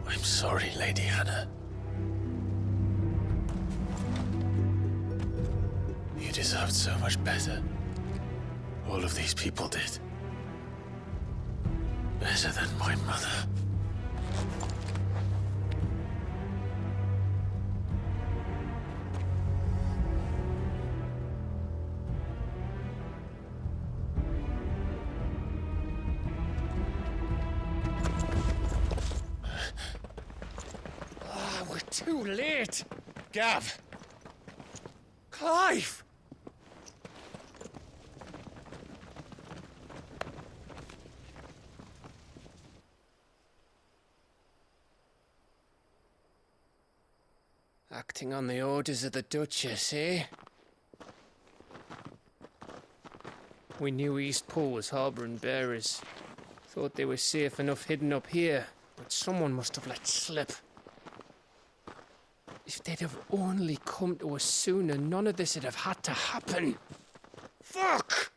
I'm sorry, Lady Hannah. You deserved so much better. All of these people did. Better than my mother. We're too late. Gav. Clive. Acting on the orders of the Duchess, eh? We knew East Pool was harbouring bearers. Thought they were safe enough hidden up here, but someone must have let slip. If they'd have only come to us sooner, none of this would have had to happen. Fuck!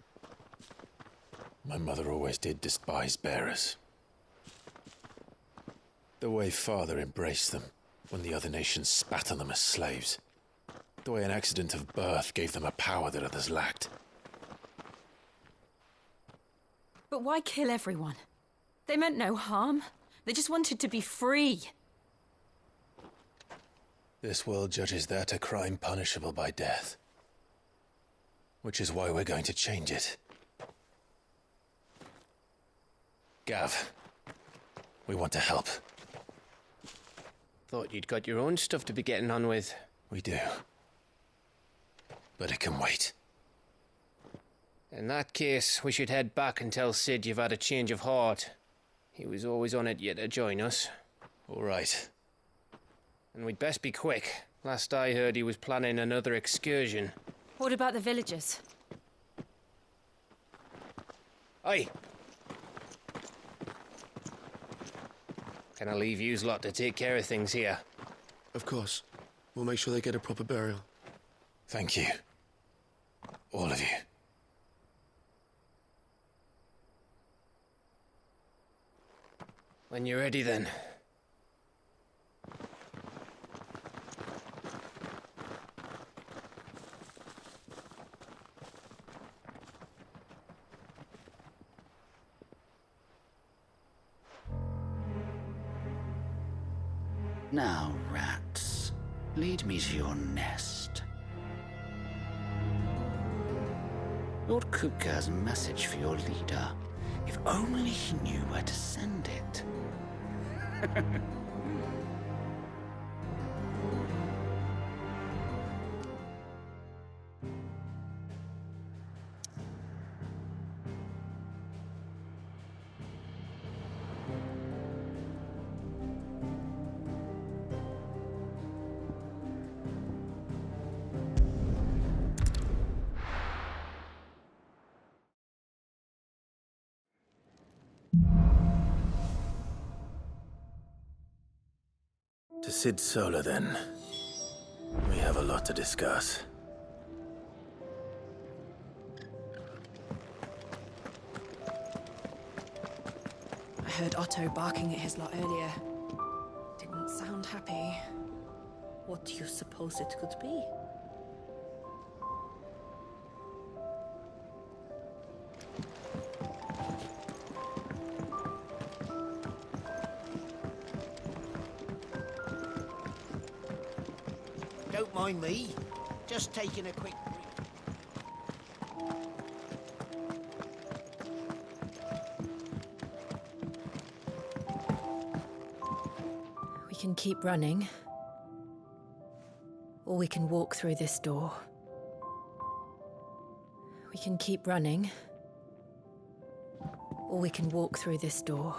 My mother always did despise bearers. The way Father embraced them when the other nations spat on them as slaves. The way an accident of birth gave them a power that others lacked. But why kill everyone? They meant no harm. They just wanted to be free. This world judges that a crime punishable by death. Which is why we're going to change it. Gav, we want to help. Thought you'd got your own stuff to be getting on with. We do. But it can wait. In that case, we should head back and tell Sid you've had a change of heart. He was always on it yet to join us. All right. And we'd best be quick. Last I heard, he was planning another excursion. What about the villagers? Aye. Can I leave yous lot to take care of things here? Of course. We'll make sure they get a proper burial. Thank you. All of you. When you're ready, then. Now, rats, lead me to your nest. Lord Kupka has a message for your leader. If only he knew where to send it. To Sid Solar, then. We have a lot to discuss. I heard Otto barking at his lot earlier. Didn't sound happy. What do you suppose it could be? Don't mind me. Just taking a quick break. We can keep running. Or we can walk through this door. We can keep running. Or we can walk through this door.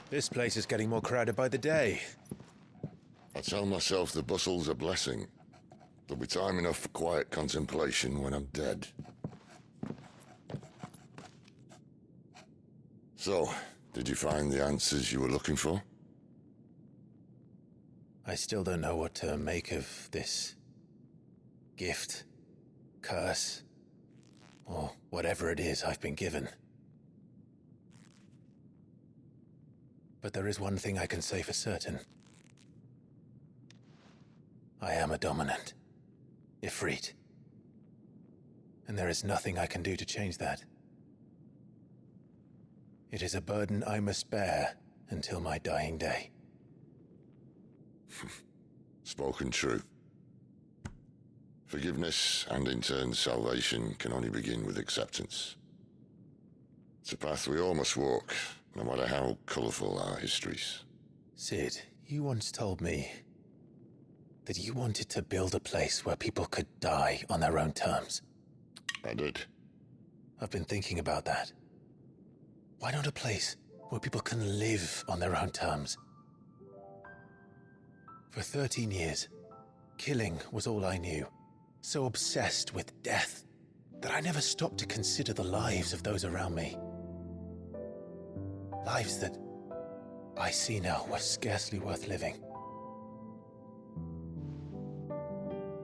This place is getting more crowded by the day. I tell myself the bustle's a blessing. There'll be time enough for quiet contemplation when I'm dead. So, did you find the answers you were looking for? I still don't know what to make of this gift, curse, or whatever it is I've been given. But there is one thing I can say for certain. I am a dominant, Ifrit. And there is nothing I can do to change that. It is a burden I must bear until my dying day. Spoken true. Forgiveness and in turn salvation can only begin with acceptance. It's a path we all must walk, no matter how colourful our histories. Sid, you once told me that you wanted to build a place where people could die on their own terms. I did. I've been thinking about that. Why not a place where people can live on their own terms? For 13 years, killing was all I knew. So obsessed with death that I never stopped to consider the lives of those around me. Lives that I see now were scarcely worth living.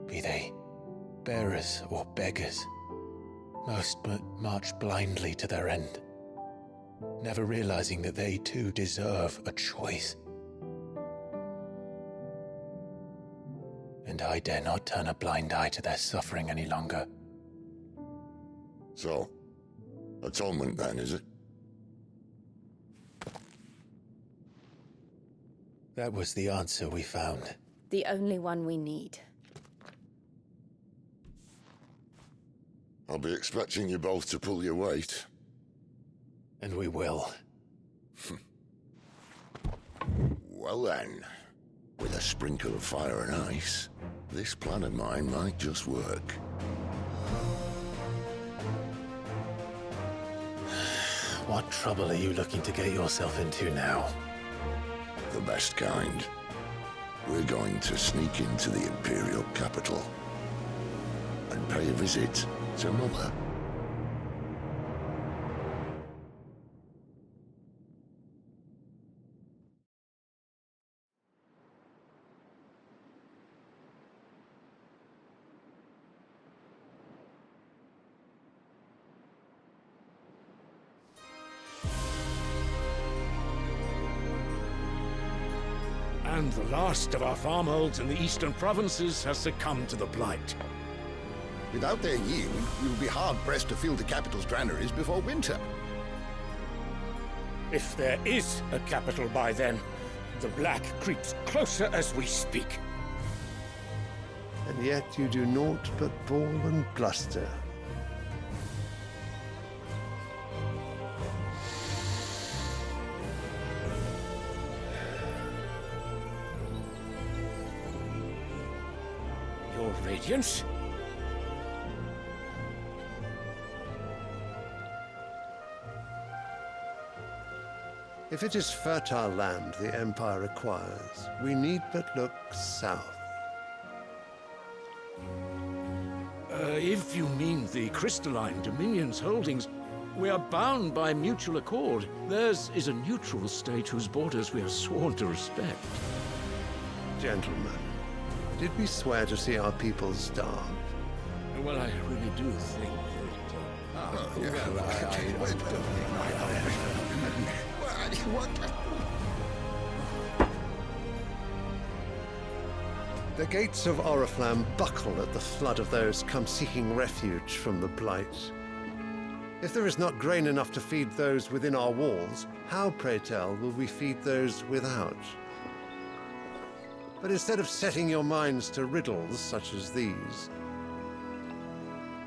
Be they bearers or beggars, most march blindly to their end, never realizing that they too deserve a choice. And I dare not turn a blind eye to their suffering any longer. So, atonement then, is it? That was the answer we found. The only one we need. I'll be expecting you both to pull your weight. And we will. Well then, with a sprinkle of fire and ice, this plan of mine might just work. What trouble are you looking to get yourself into now? The best kind. We're going to sneak into the Imperial capital and pay a visit to Mother. And the last of our farmholds in the eastern provinces has succumbed to the blight. Without their yield, we will be hard-pressed to fill the capital's granaries before winter. If there is a capital by then, the black creeps closer as we speak. And yet you do naught but bawl and bluster. Your Radiance? If it is fertile land the Empire requires, we need but look south. If you mean the crystalline Dominion's holdings, we are bound by mutual accord. Theirs is a neutral state whose borders we are sworn to respect. Gentlemen, did we swear to see our people starve? Well, I really do think The gates of Oriflamme buckle at the flood of those come seeking refuge from the blight. If there is not grain enough to feed those within our walls, how, pray tell, will we feed those without? But instead of setting your minds to riddles such as these,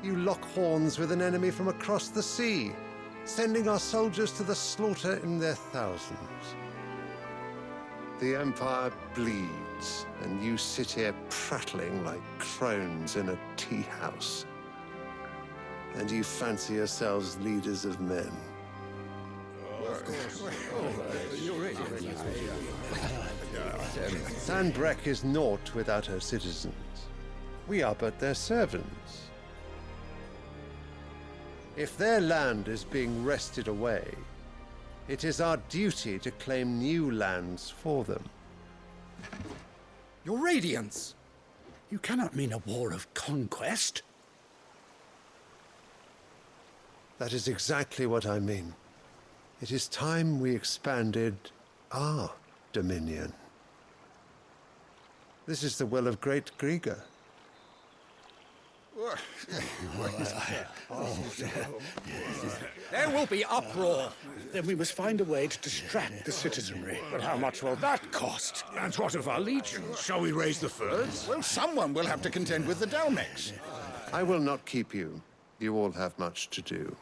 you lock horns with an enemy from across the sea, sending our soldiers to the slaughter in their thousands. The Empire bleeds, and you sit here prattling like crones in a tea house. And you fancy yourselves leaders of men. Sandbreck is naught without her citizens. We are but their servants. If their land is being wrested away, it is our duty to claim new lands for them. Your Radiance! You cannot mean a war of conquest. That is exactly what I mean. It is time we expanded our dominion. This is the will of great Grieger. There will be uproar. Then we must find a way to distract the citizenry. But how much will that cost? And what of our legions? Shall we raise the furs? Well, someone will have to contend with the Dalmex. I will not keep you. You all have much to do.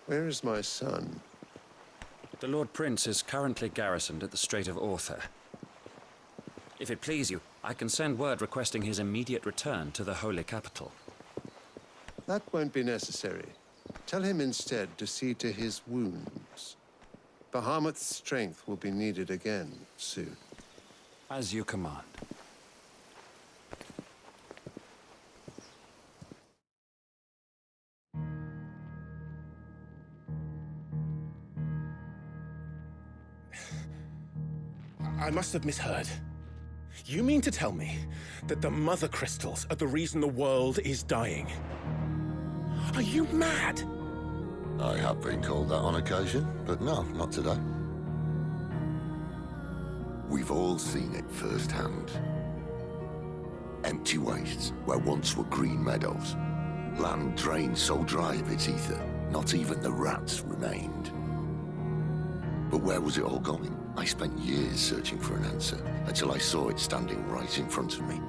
Where is my son? The Lord Prince is currently garrisoned at the Strait of Arthur. If it please you, I can send word requesting his immediate return to the Holy Capital. That won't be necessary. Tell him instead to see to his wounds. Bahamut's strength will be needed again soon. As you command. I must have misheard. You mean to tell me that the mother crystals are the reason the world is dying? Are you mad? I have been called that on occasion, but no, not today. We've all seen it firsthand. Empty wastes where once were green meadows. Land drained so dry of its ether, not even the rats remained. But where was it all going? I spent years searching for an answer, until I saw it standing right in front of me.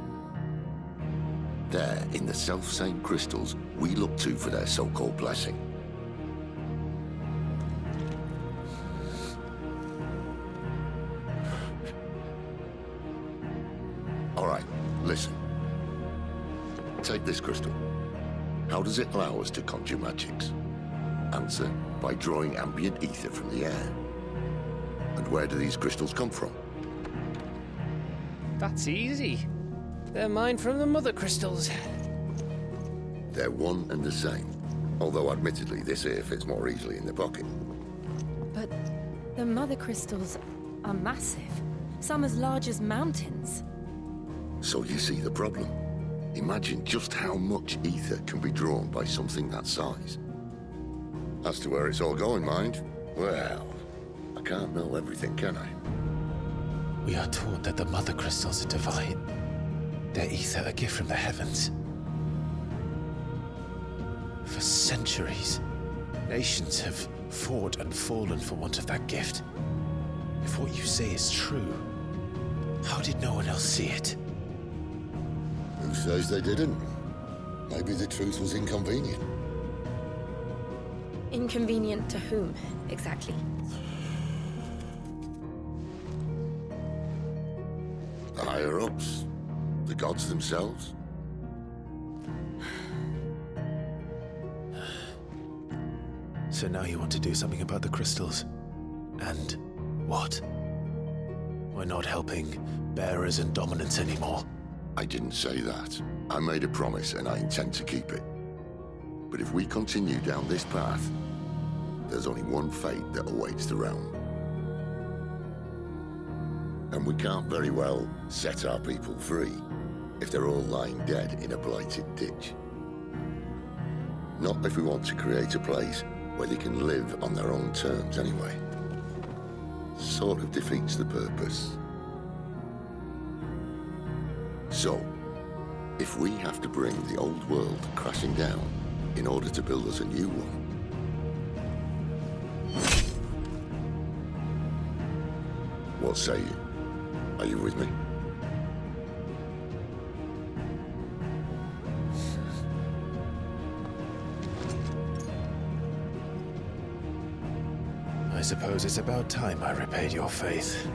There, in the self-same crystals we look to for their so-called blessing. All right, listen. Take this crystal. How does it allow us to conjure magics? Answer, by drawing ambient ether from the air. And where do these crystals come from? That's easy. They're mined from the mother crystals. They're one and the same. Although admittedly this here fits more easily in the pocket. But the mother crystals are massive. Some as large as mountains. So you see the problem. Imagine just how much ether can be drawn by something that size. As to where it's all going, mind? Well, I can't know everything, can I? We are taught that the mother crystals are divine. Their ether a gift from the heavens. For centuries, nations have fought and fallen for want of that gift. If what you say is true, how did no one else see it? Who says they didn't? Maybe the truth was inconvenient. Inconvenient to whom, exactly? The higher-ups? The gods themselves? So now you want to do something about the crystals. And what? We're not helping bearers and dominants anymore. I didn't say that. I made a promise and I intend to keep it. But if we continue down this path, there's only one fate that awaits the realm. And we can't very well set our people free if they're all lying dead in a blighted ditch. Not if we want to create a place where they can live on their own terms anyway. Sort of defeats the purpose. So, if we have to bring the old world crashing down in order to build us a new one, what say you? Are you with me? I suppose it's about time I repaid your faith.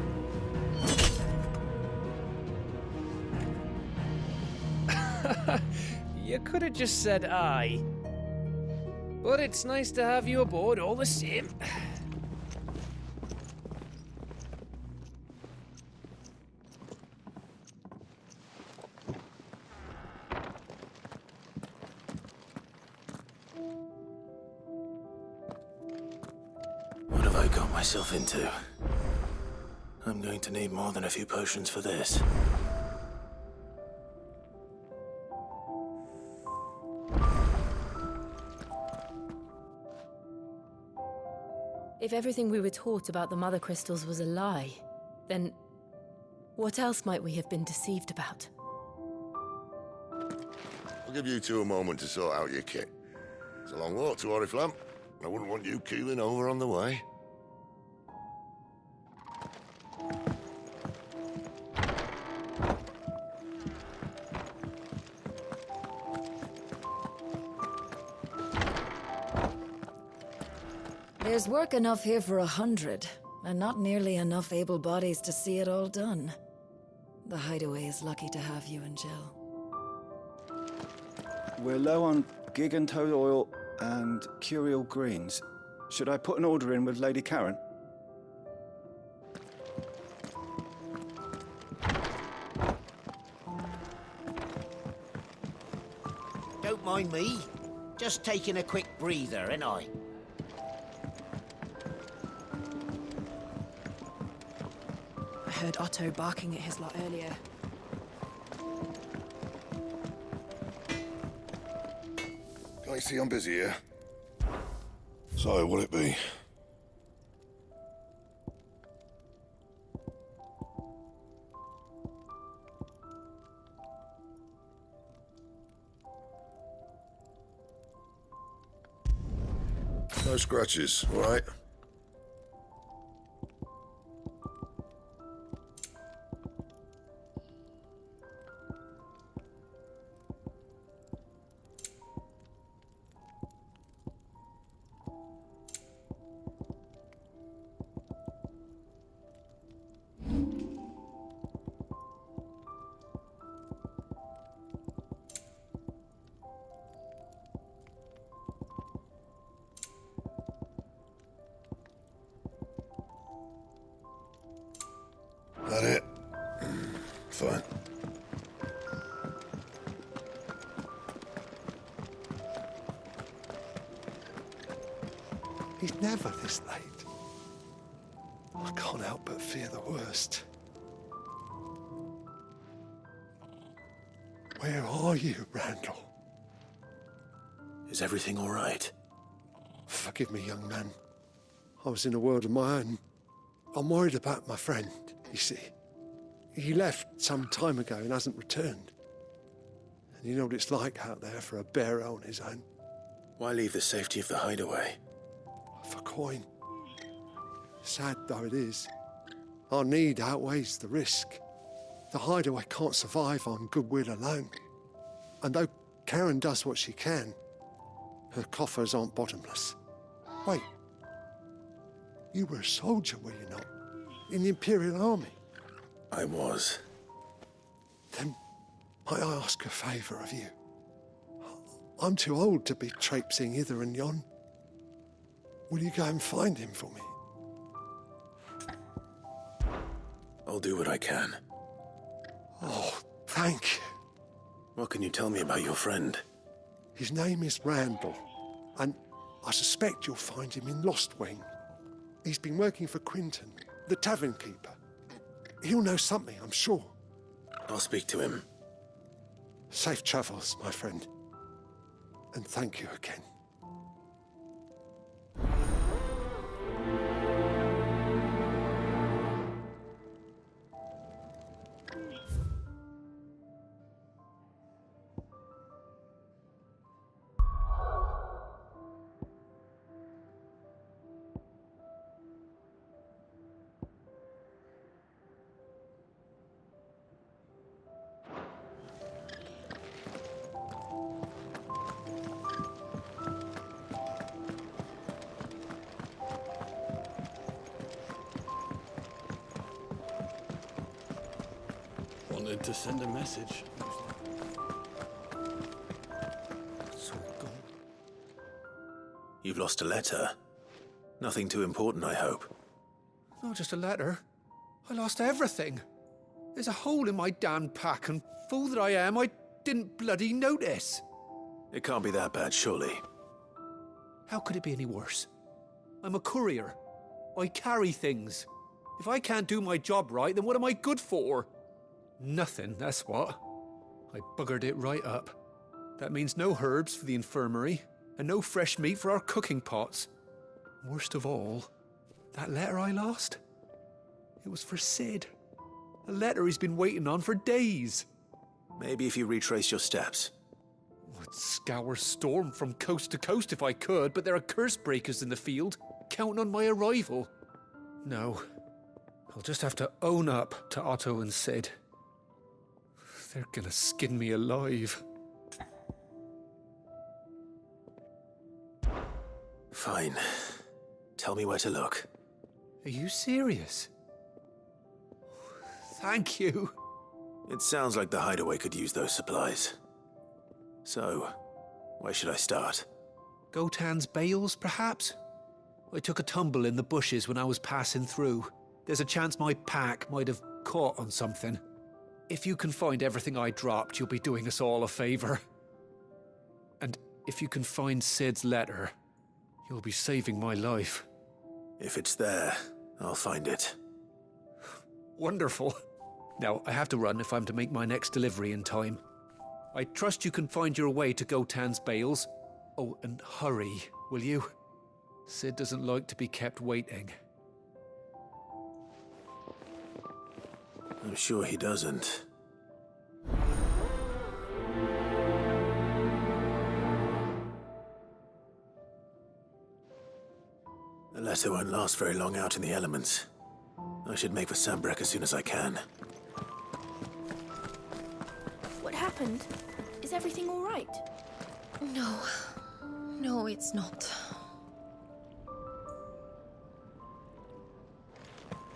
You could have just said aye. But it's nice to have you aboard all the same. I got myself into? I'm going to need more than a few potions for this. If everything we were taught about the Mother Crystals was a lie, then what else might we have been deceived about? I'll give you two a moment to sort out your kit. It's a long walk to Oriflamme. I wouldn't want you keeling over on the way. There's work enough here for 100, and not nearly enough able bodies to see it all done. The Hideaway is lucky to have you and Jill. We're low on gig and toad oil and curial greens. Should I put an order in with Lady Karen? Don't mind me. Just taking a quick breather, ain't I? I heard Otto barking at his lot earlier. Can I see I'm busy here? So, what'll it be? No scratches, all right? That it? Fine. He's never this late. I can't help but fear the worst. Where are you, Randall? Is everything all right? Forgive me, young man. I was in a world of my own. I'm worried about my friend, you see. He left some time ago and hasn't returned. And you know what it's like out there for a bearer on his own. Why leave the safety of the hideaway? For coin. Sad though it is, our need outweighs the risk. The hideaway can't survive on goodwill alone. And though Karen does what she can, her coffers aren't bottomless. Wait. You were a soldier, were you not? In the Imperial Army? I was. Then, might I ask a favour of you? I'm too old to be traipsing hither and yon. Will you go and find him for me? I'll do what I can. Oh, thank you. What can you tell me about your friend? His name is Randall, and I suspect you'll find him in Lost Wing. He's been working for Quinton, the tavern keeper. He'll know something, I'm sure. I'll speak to him. Safe travels, my friend. And thank you again. Wanted to send a message. It's all gone. You've lost a letter. Nothing too important, I hope. Not just a letter. I lost everything. There's a hole in my damn pack, and fool that I am, I didn't bloody notice. It can't be that bad, surely. How could it be any worse? I'm a courier. I carry things. If I can't do my job right, then what am I good for? Nothing, that's what. I buggered it right up. That means no herbs for the infirmary, and no fresh meat for our cooking pots. Worst of all, that letter I lost? It was for Sid. A letter he's been waiting on for days. Maybe if you retrace your steps. I'd scour Storm from coast to coast if I could, but there are curse breakers in the field, counting on my arrival. No, I'll just have to own up to Otto and Sid. They're gonna skin me alive. Fine. Tell me where to look. Are you serious? Thank you. It sounds like the hideaway could use those supplies. So, where should I start? Gotan's bales, perhaps? I took a tumble in the bushes when I was passing through. There's a chance my pack might have caught on something. If you can find everything I dropped, you'll be doing us all a favor. And if you can find Sid's letter, you'll be saving my life. If it's there, I'll find it. Wonderful. Now, I have to run if I'm to make my next delivery in time. I trust you can find your way to Gotan's bales. Oh, and hurry, will you? Sid doesn't like to be kept waiting. I'm sure he doesn't. The letter won't last very long out in the elements. I should make for Sambrek as soon as I can. What happened? Is everything all right? No. No, it's not.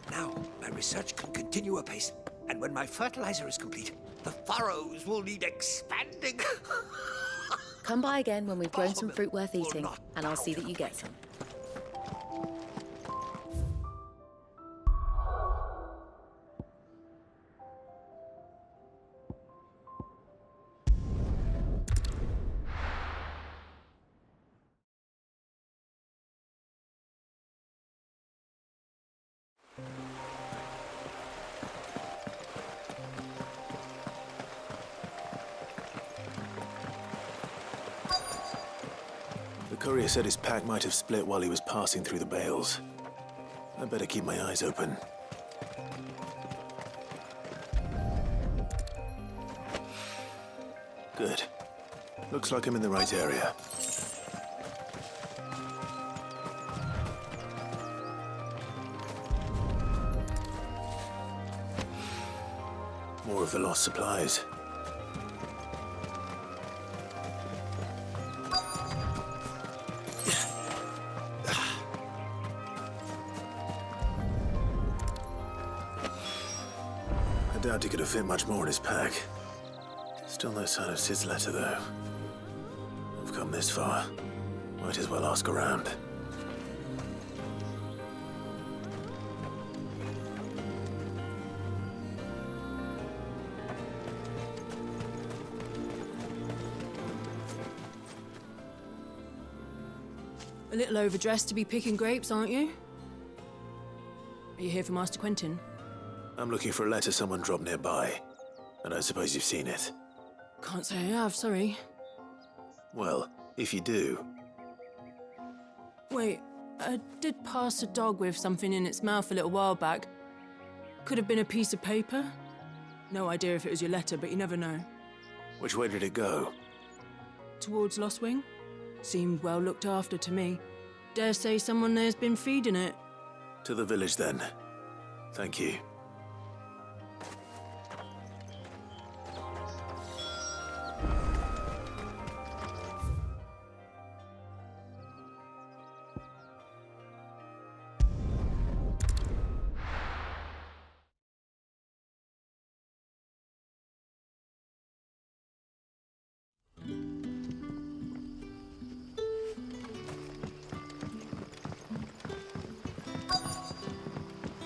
Now, my research can continue apace, and when my fertilizer is complete, the furrows will need expanding. Come by again when we've grown some fruit worth eating, and I'll see that you get some. The courier said his pack might have split while he was passing through the bales. I better keep my eyes open. Good. Looks like I'm in the right area. More of the lost supplies. I doubt he could have fit much more in his pack. Still no sign of Sid's letter, though. I've come this far. Might as well ask around. A little overdressed to be picking grapes, aren't you? Are you here for Master Quentin? I'm looking for a letter someone dropped nearby, and I suppose you've seen it. Can't say I have, sorry. Well, if you do... Wait, I did pass a dog with something in its mouth a little while back. Could have been a piece of paper. No idea if it was your letter, but you never know. Which way did it go? Towards Lost Wing? Seemed well looked after to me. Dare say someone there's been feeding it. To the village, then. Thank you.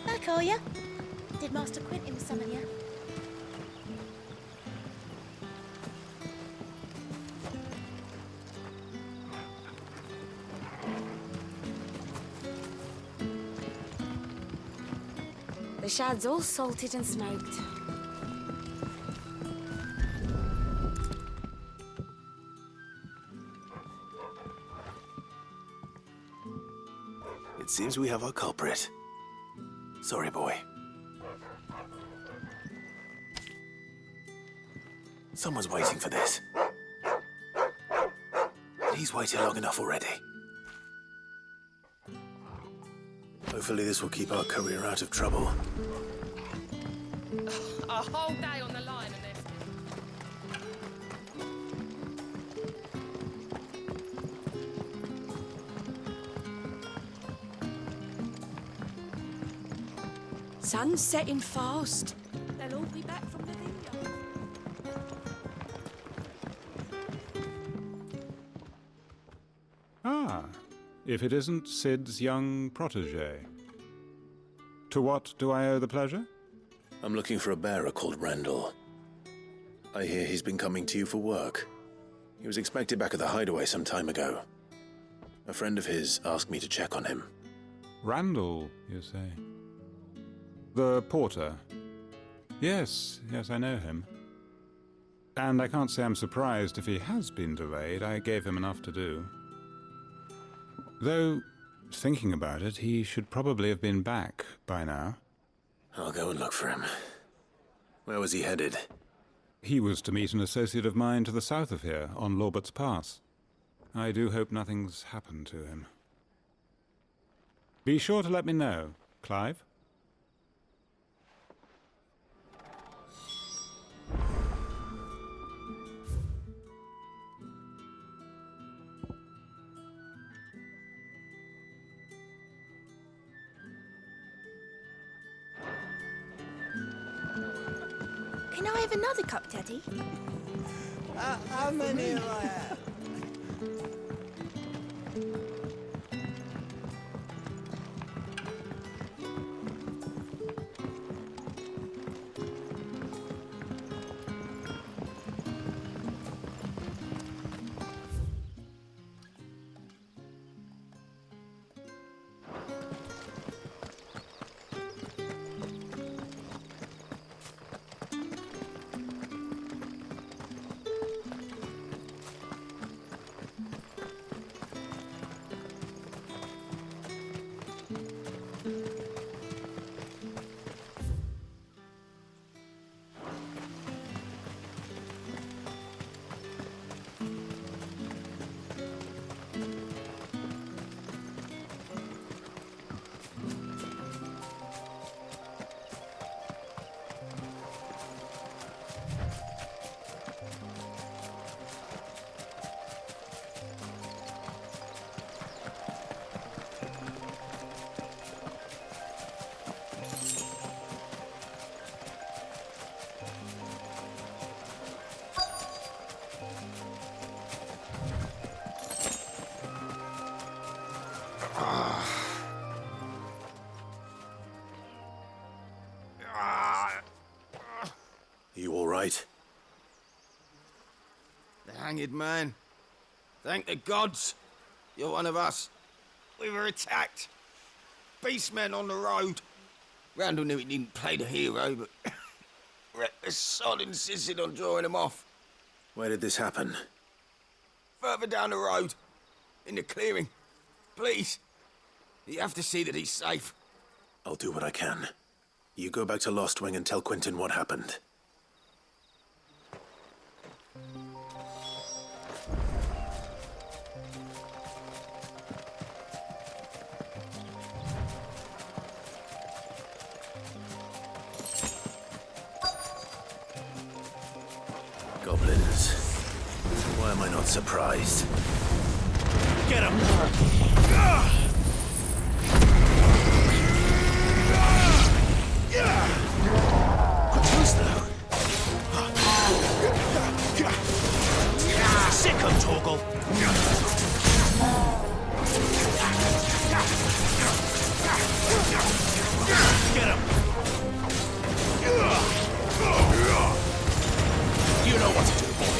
Back, are ya? Did Master Quentin summon ya? The shad's all salted and smoked. It seems we have our culprit. Sorry, boy. Someone's waiting for this. He's waited long enough already. Hopefully this will keep our career out of trouble. A whole day on the line and this. Sun's setting fast. They'll all be back from the vineyard. Ah, if it isn't Sid's young protege. To what do I owe the pleasure? I'm looking for a bearer called Randall. I hear he's been coming to you for work. He was expected back at the hideaway some time ago. A friend of his asked me to check on him. Randall, you say? The porter? Yes, I know him. And I can't say I'm surprised if he has been delayed. I gave him enough to do. Though, thinking about it, he should probably have been back by now. I'll go and look for him. Where was he headed? He was to meet an associate of mine to the south of here, on Lorbert's Pass. I do hope nothing's happened to him. Be sure to let me know, Clive. Can I have another cup, Daddy? How many have I had? You all right? The hanged man. Thank the gods. You're one of us. We were attacked. Beastmen on the road. Randall knew he didn't play the hero, but the sod insisted on drawing him off. Where did this happen? Further down the road. In the clearing. Please. You have to see that he's safe. I'll do what I can. You go back to Lost Wing and tell Quentin what happened. Goblins. Why am I not surprised? Get him! Sick of Torgal! Get him! You know what to do, boy.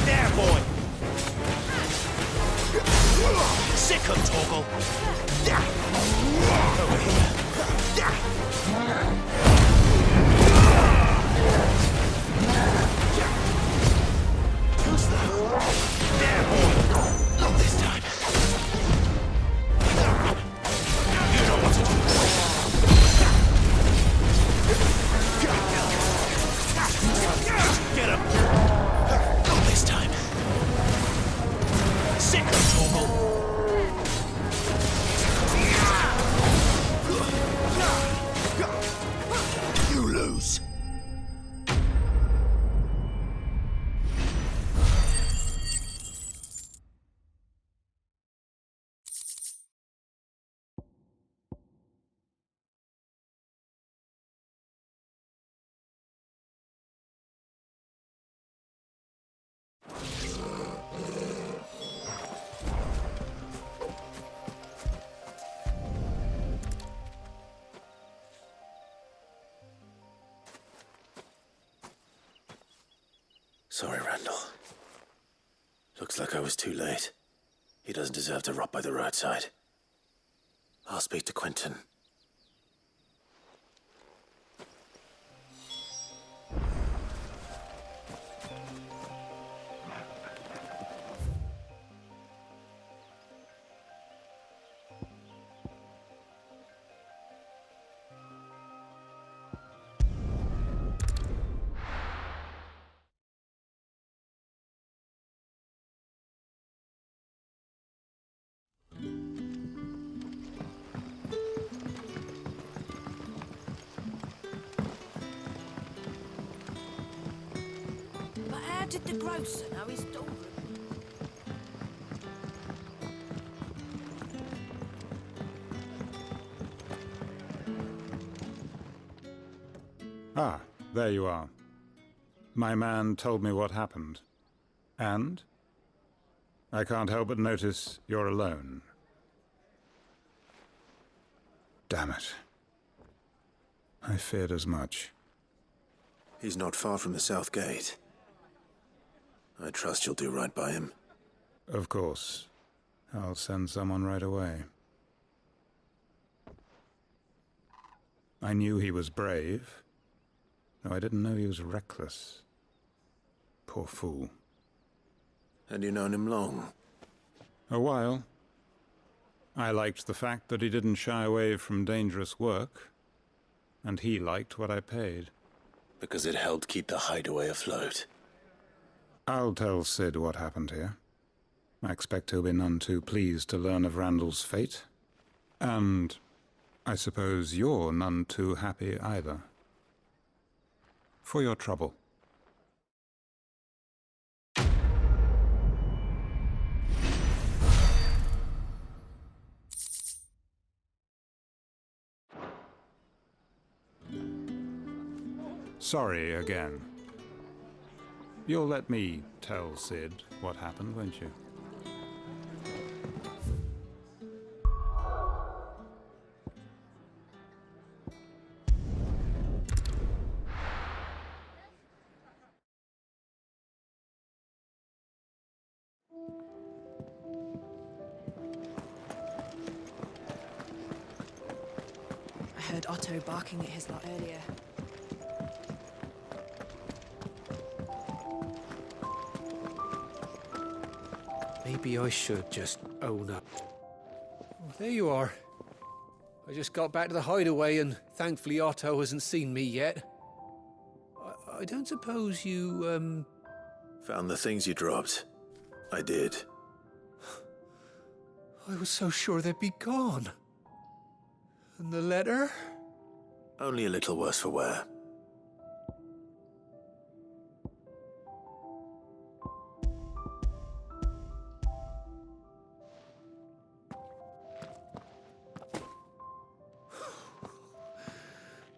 There, boy! Sick of Torgal! Over here! Sorry, Randall. Looks like I was too late. He doesn't deserve to rot by the roadside. I'll speak to Quentin. But how did the grocer know his daughter? Ah, there you are. My man told me what happened. And? I can't help but notice you're alone. Damn it. I feared as much. He's not far from the South Gate. I trust you'll do right by him. Of course. I'll send someone right away. I knew he was brave, though I didn't know he was reckless. Poor fool. Had you known him long? A while. I liked the fact that he didn't shy away from dangerous work, and he liked what I paid. Because it helped keep the hideaway afloat. I'll tell Sid what happened here. I expect he'll be none too pleased to learn of Randall's fate. And I suppose you're none too happy either. For your trouble. Sorry again. You'll let me tell Sid what happened, won't you? I heard Otto barking at his lot earlier. Maybe I should just own up. Oh, there you are. I just got back to the hideaway and thankfully Otto hasn't seen me yet. I don't suppose you, Found the things you dropped. I did. I was so sure they'd be gone. And the letter? Only a little worse for wear.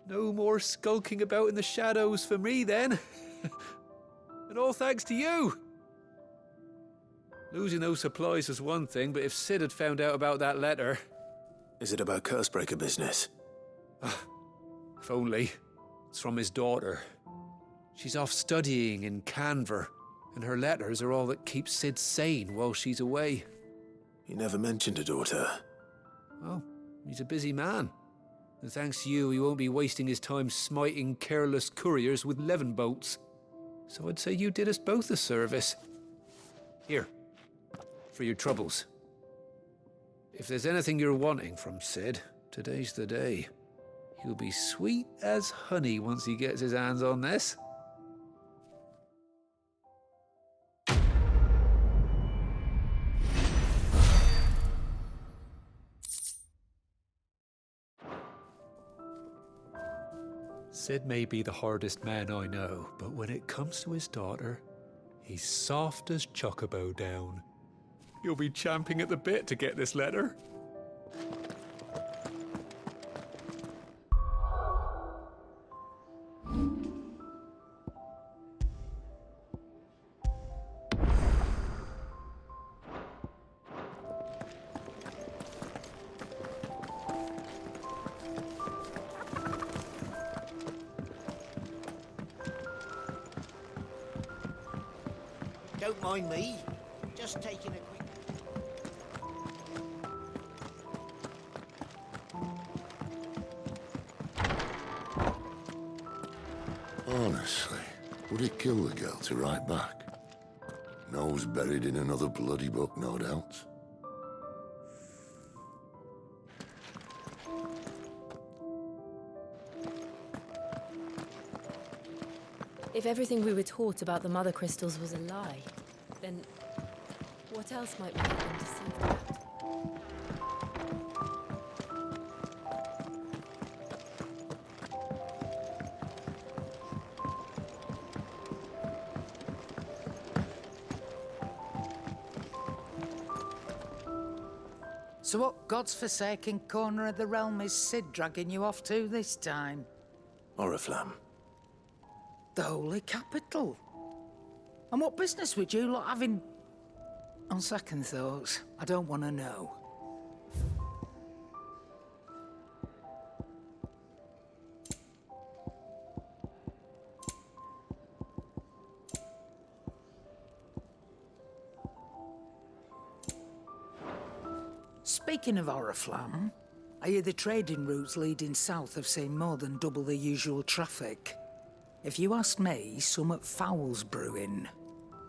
No more skulking about in the shadows for me, then. And all thanks to you. Losing those supplies was one thing, but if Sid had found out about that letter... Is it about Cursebreaker business? If only. It's from his daughter. She's off studying in Canver, and her letters are all that keeps Sid sane while she's away. He never mentioned a daughter. Well, he's a busy man. And thanks to you, he won't be wasting his time smiting careless couriers with levin bolts. So I'd say you did us both a service. Here, for your troubles. If there's anything you're wanting from Sid, today's the day. He'll be sweet as honey once he gets his hands on this. Sid may be the hardest man I know, but when it comes to his daughter, he's soft as Chocobo down. You'll be champing at the bit to get this letter. Don't mind me. Just taking a quick... Honestly, would it kill the girl to write back? Nose buried in another bloody book, no doubt. If everything we were taught about the mother crystals was a lie, then what else might we have been deceived about? So what God's forsaken corner of the realm is Sid dragging you off to this time? Oriflamme. The Holy Capital. And what business would you lot having... On second thoughts, I don't want to know. Speaking of Oriflamme, I hear the trading routes leading south have seen more than double the usual traffic. If you ask me, summat foul's brewing,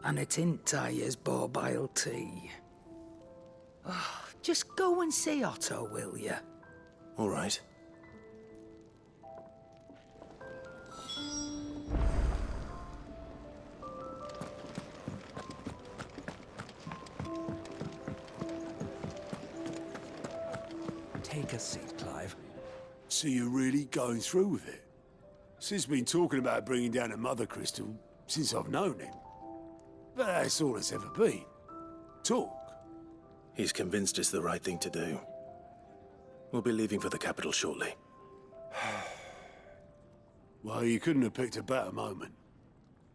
and it ain't Tyre's borbile tea. Oh, just go and see Otto, will you? All right. Take a seat, Clive. So you're really going through with it? Sid's been talking about bringing down a mother crystal since I've known him. But that's all it's ever been. Talk. He's convinced it's the right thing to do. We'll be leaving for the capital shortly. Well, you couldn't have picked a better moment.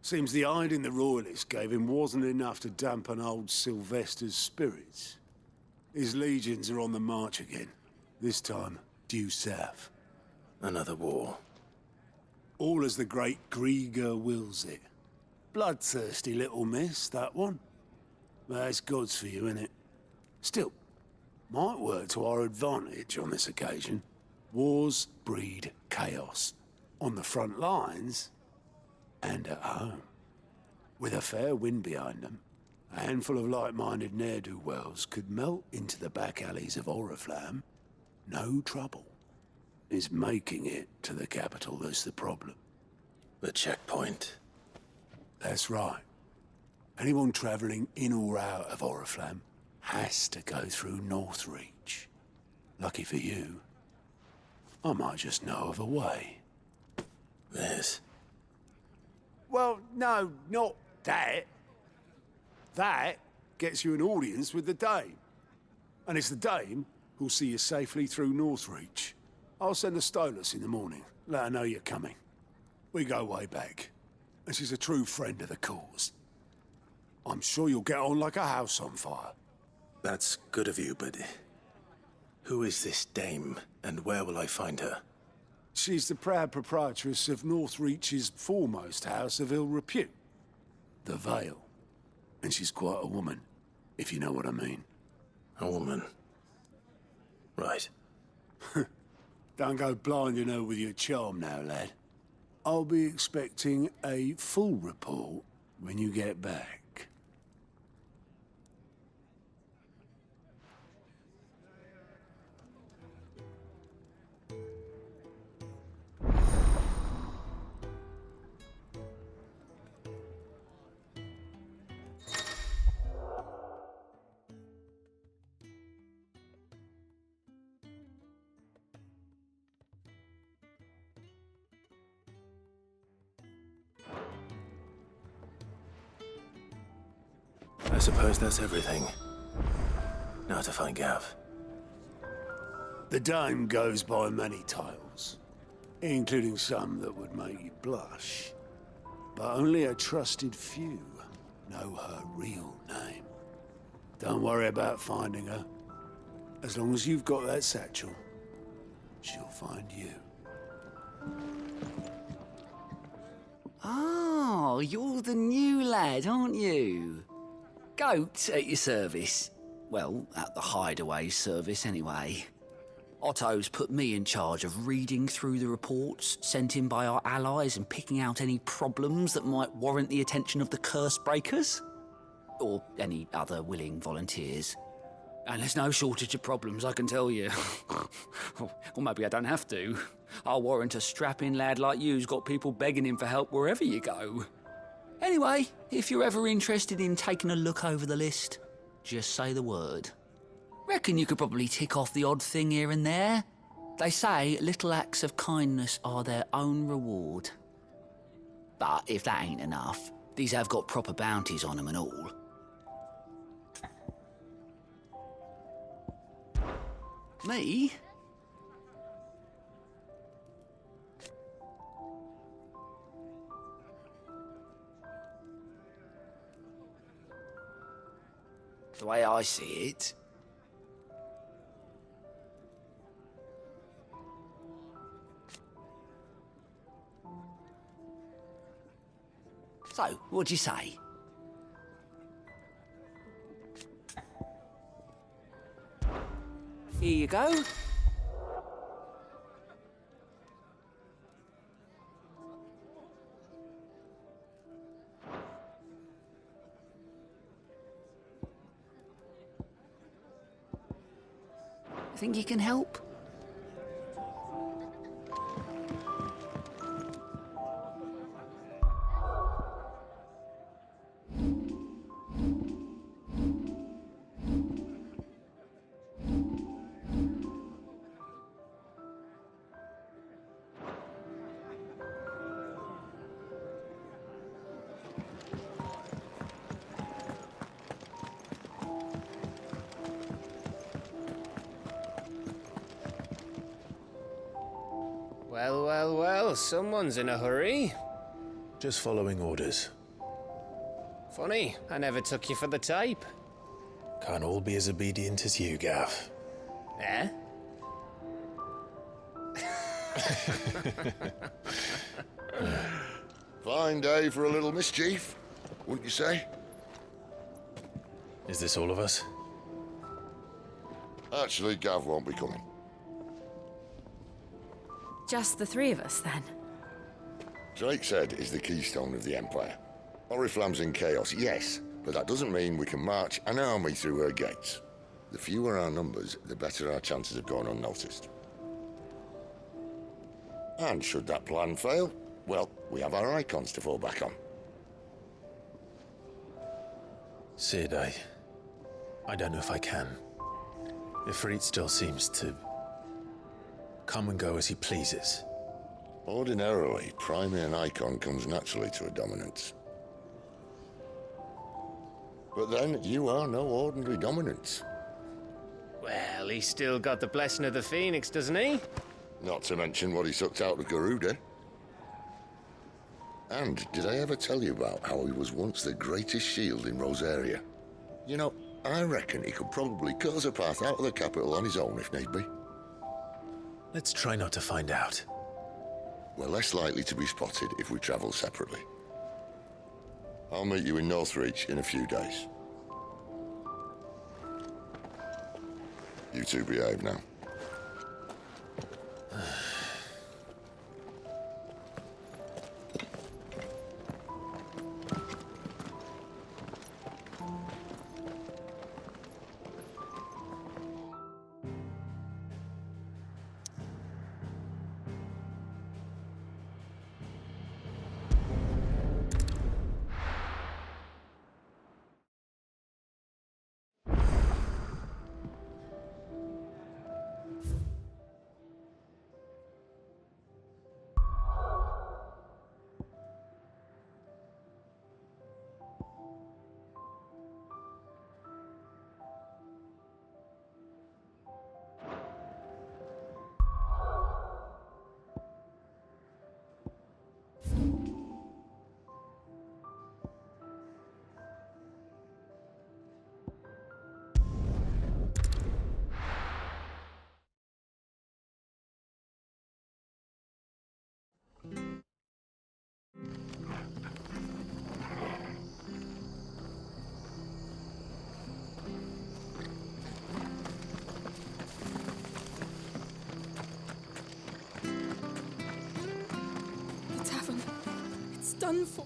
Seems the hiding the royalists gave him wasn't enough to dampen old Sylvester's spirits. His legions are on the march again. This time, due south. Another war. All as the great Grieger wills it. Bloodthirsty little miss, that one. That's God's for you, innit? Still, might work to our advantage on this occasion. Wars breed chaos. On the front lines, and at home. With a fair wind behind them, a handful of like-minded ne'er-do-wells could melt into the back alleys of Oriflamme. No trouble. It's making it to the capital that's the problem. The checkpoint. That's right. Anyone travelling in or out of Oriflamme has to go through Northreach. Lucky for you, I might just know of a way. This? Well, no, not that. That gets you an audience with the Dame. And it's the Dame who'll see you safely through Northreach. I'll send a Stolas in the morning, let her know you're coming. We go way back, and she's a true friend of the cause. I'm sure you'll get on like a house on fire. That's good of you, but... who is this Dame, and where will I find her? She's the proud proprietress of Northreach's foremost house of ill repute, the Vale. And she's quite a woman, if you know what I mean. A woman? Right. Don't go blinding her with your charm now, lad. I'll be expecting a full report when you get back. I suppose that's everything. Now to find Gav. The Dame goes by many titles, including some that would make you blush. But only a trusted few know her real name. Don't worry about finding her. As long as you've got that satchel, she'll find you. Oh, you're the new lad, aren't you? Goat at your service. Well, at the hideaway service anyway. Otto's put me in charge of reading through the reports sent in by our allies and picking out any problems that might warrant the attention of the curse breakers. Or any other willing volunteers. And there's no shortage of problems, I can tell you. Or maybe I don't have to. I'll warrant a strapping lad like you's got people begging him for help wherever you go. Anyway, if you're ever interested in taking a look over the list, just say the word. Reckon you could probably tick off the odd thing here and there. They say little acts of kindness are their own reward. But if that ain't enough, these have got proper bounties on them and all. Me? The way I see it, so, what'd you say? Here you go. Think you can help? Well, someone's in a hurry. Just following orders. Funny, I never took you for the type. Can't all be as obedient as you, Gav. Eh? Fine day for a little mischief, wouldn't you say? Is this all of us? Actually, Gav won't be coming. Just the three of us, then? Drake's Head is the keystone of the Empire. Oriflamme's in chaos, yes, but that doesn't mean we can march an army through her gates. The fewer our numbers, the better our chances of going unnoticed. And should that plan fail, well, we have our icons to fall back on. Sid, I don't know if I can. Ifrit still seems to come and go as he pleases. Ordinarily, priming an icon comes naturally to a dominance. But then, you are no ordinary dominance. Well, he's still got the blessing of the Phoenix, doesn't he? Not to mention what he sucked out of Garuda. And did I ever tell you about how he was once the greatest shield in Rosaria? You know, I reckon he could probably cut us a path out of the capital on his own if need be. Let's try not to find out. We're less likely to be spotted if we travel separately. I'll meet you in Northreach in a few days. You two behave now. done for?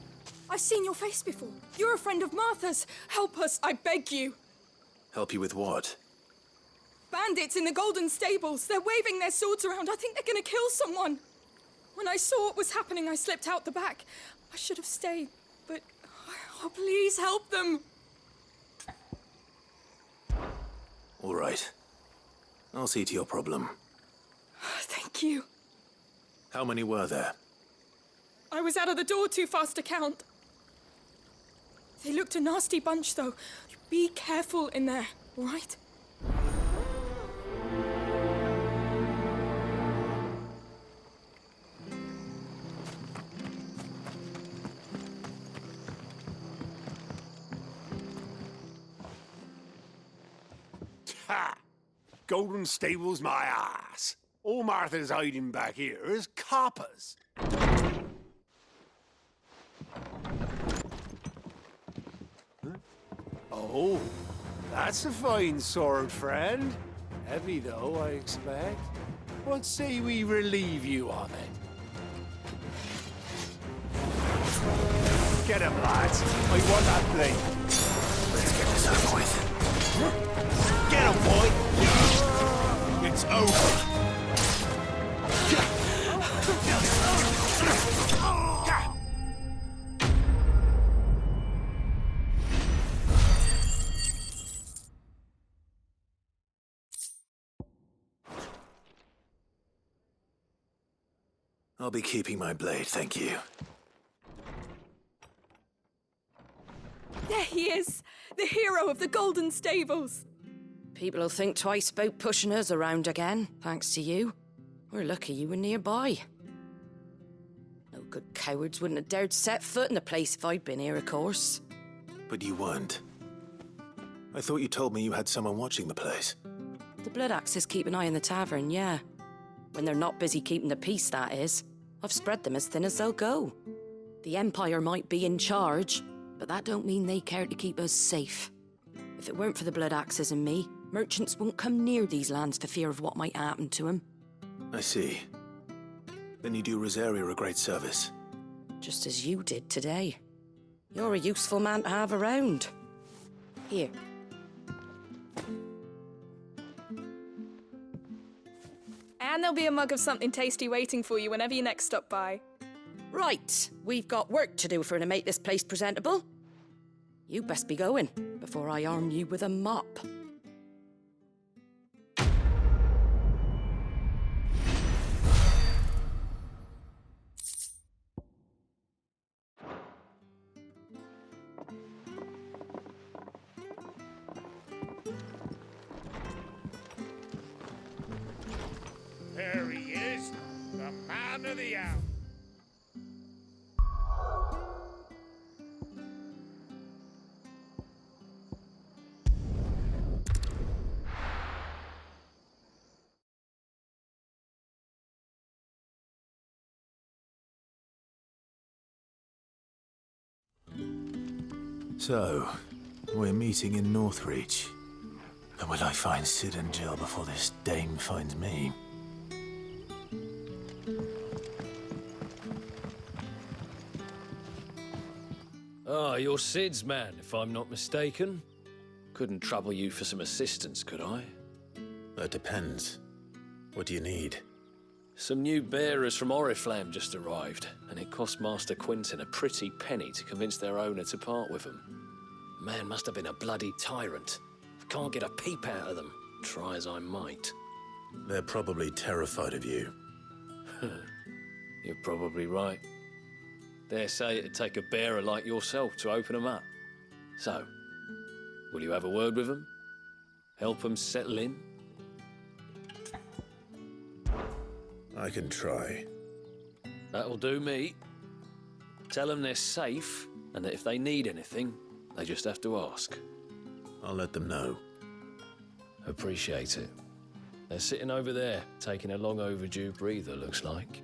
I've seen your face before. You're a friend of Martha's. Help us, I beg you. Help you with what? Bandits in the Golden Stables. They're waving their swords around. I think they're going to kill someone. When I saw what was happening, I slipped out the back. I should have stayed, but... Oh, please help them. All right. I'll see to your problem. Thank you. How many were there? I was out of the door too fast to count. They looked a nasty bunch, though. Be careful in there, all right? Ha! Golden Stables my ass. All Martha's hiding back here is coppers. Oh, that's a fine sword, friend. Heavy, though, I expect. What say we relieve you of it? Get him, lads. I want that blade. Let's get this over with. Get him, boy! It's over. I'll be keeping my blade, thank you. There he is, the hero of the Golden Stables. People will think twice about pushing us around again, thanks to you. We're lucky you were nearby. No good cowards wouldn't have dared set foot in the place if I'd been here, of course. But you weren't. I thought you told me you had someone watching the place. The Blood Axes keep an eye on the tavern, yeah. When they're not busy keeping the peace, that is. I've spread them as thin as they'll go. The Empire might be in charge, but that don't mean they care to keep us safe. If it weren't for the Blood Axes and me, merchants won't come near these lands for fear of what might happen to them. I see. Then you do Rosaria a great service. Just as you did today. You're a useful man to have around. Here. And there'll be a mug of something tasty waiting for you whenever you next stop by. Right, we've got work to do for to make this place presentable. You best be going, before I arm you with a mop. There he is, the man of the hour. So, we're meeting in Northreach. And will I find Sid and Jill before this dame finds me? Ah, you're Sid's man, if I'm not mistaken. Couldn't trouble you for some assistance, could I? That depends. What do you need? Some new bearers from Oriflamme just arrived, and it cost Master Quinton a pretty penny to convince their owner to part with them. Man must have been a bloody tyrant. I can't get a peep out of them, try as I might. They're probably terrified of you. You're probably right. Dare say it'd take a bearer like yourself to open them up. So, will you have a word with them? Help them settle in? I can try. That'll do me. Tell them they're safe, and that if they need anything, they just have to ask. I'll let them know. Appreciate it. They're sitting over there, taking a long overdue breather, looks like.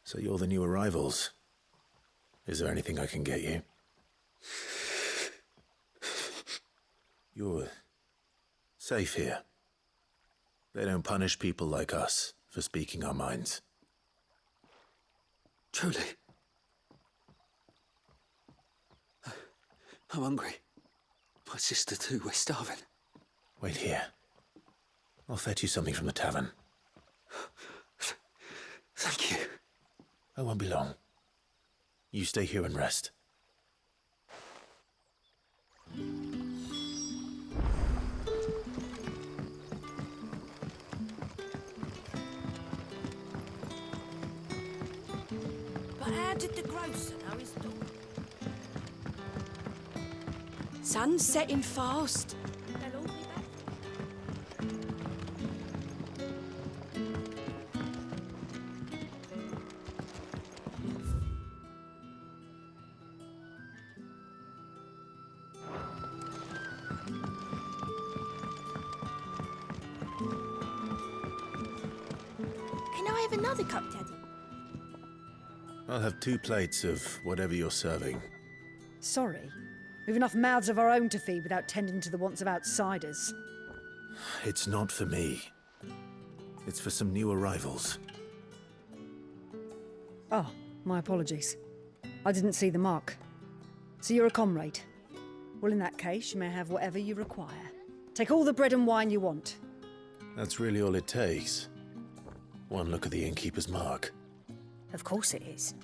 So you're the new arrivals. Is there anything I can get you? You're safe here. They don't punish people like us for speaking our minds. Truly. I'm hungry. My sister too, we're starving. Wait here. I'll fetch you something from the tavern. Thank you. I won't be long. You stay here and rest. But how did the grocer know his daughter? Sun's setting fast. They'll all be back. Can I have another cup, Daddy? I'll have 2 plates of whatever you're serving. Sorry. We've enough mouths of our own to feed without tending to the wants of outsiders. It's not for me. It's for some new arrivals. Oh, my apologies. I didn't see the mark. So you're a comrade? Well, in that case, you may have whatever you require. Take all the bread and wine you want. That's really all it takes. One look at the innkeeper's mark. Of course it is.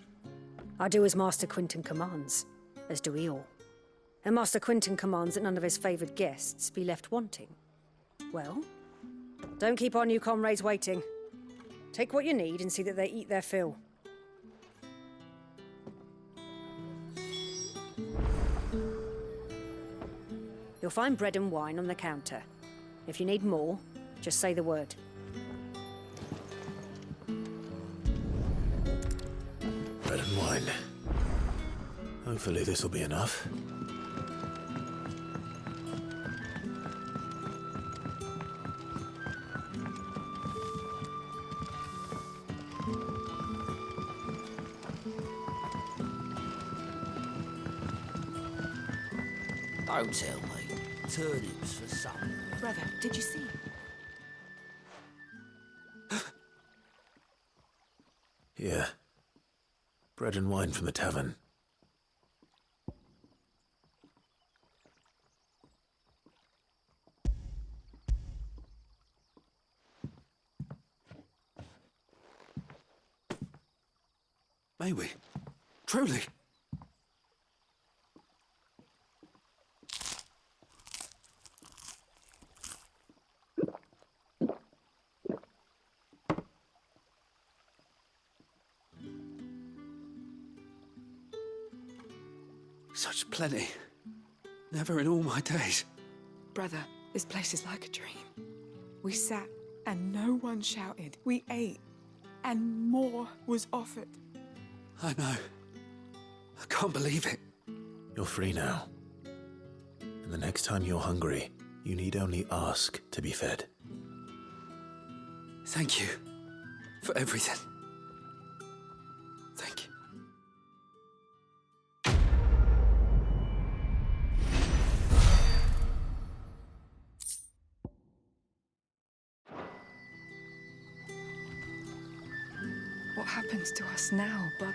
I do as Master Quinton commands, as do we all. And Master Quinton commands that none of his favoured guests be left wanting. Well, don't keep our new comrades waiting. Take what you need and see that they eat their fill. You'll find bread and wine on the counter. If you need more, just say the word. Bread and wine. Hopefully this'll be enough. Don't tell me. Turnips for some. Brother, did you see? Here. Bread and wine from the tavern. May we? Truly? Such plenty. Never in all my days. Brother, this place is like a dream. We sat and no one shouted. We ate and more was offered. I know. I can't believe it. You're free now. And the next time you're hungry, you need only ask to be fed. Thank you for everything. Thank you. What happens to us now, brother?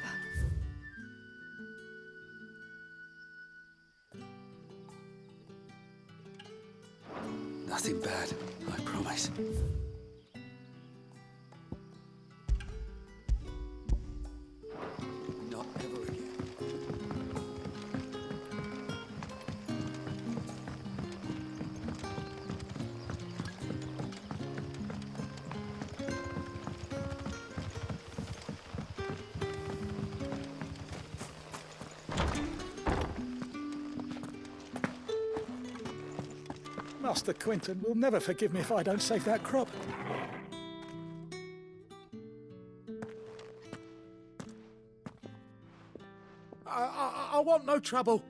Nothing bad, I promise. Not ever again. Master Quinton will never forgive me if I don't save that crop. I want no trouble.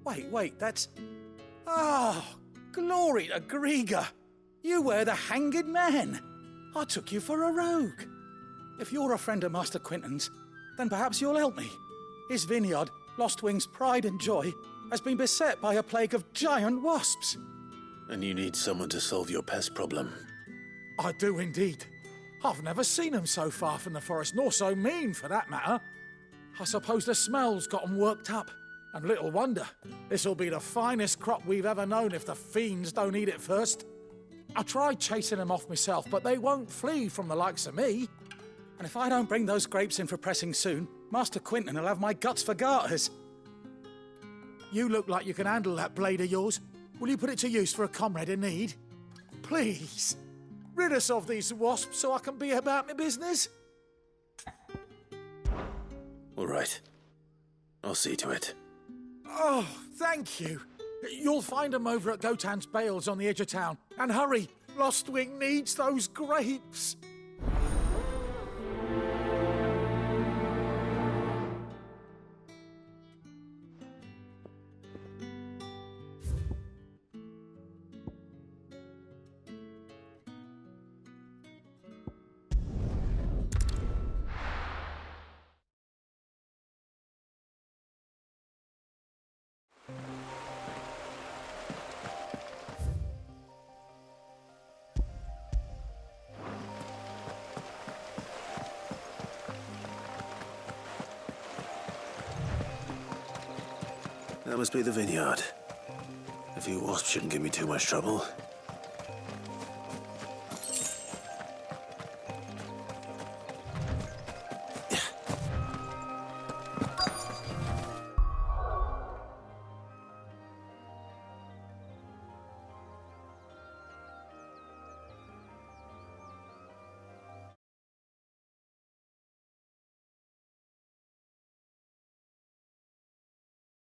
Wait, that's... Oh, glory to Grieger. You were the hanged man. I took you for a rogue. If you're a friend of Master Quinton's, then perhaps you'll help me. His vineyard, Lostwing's pride and joy, has been beset by a plague of giant wasps. And you need someone to solve your pest problem. I do indeed. I've never seen them so far from the forest, nor so mean for that matter. I suppose the smell's got them worked up. And little wonder. This'll be the finest crop we've ever known if the fiends don't eat it first. I tried chasing them off myself, but they won't flee from the likes of me. And if I don't bring those grapes in for pressing soon, Master Quinton will have my guts for garters. You look like you can handle that blade of yours. Will you put it to use for a comrade in need? Please, rid us of these wasps so I can be about my business. All right. I'll see to it. Oh, thank you. You'll find them over at Gotan's Bales on the edge of town. And hurry, Lostwing needs those grapes. That must be the vineyard. A few wasps shouldn't give me too much trouble.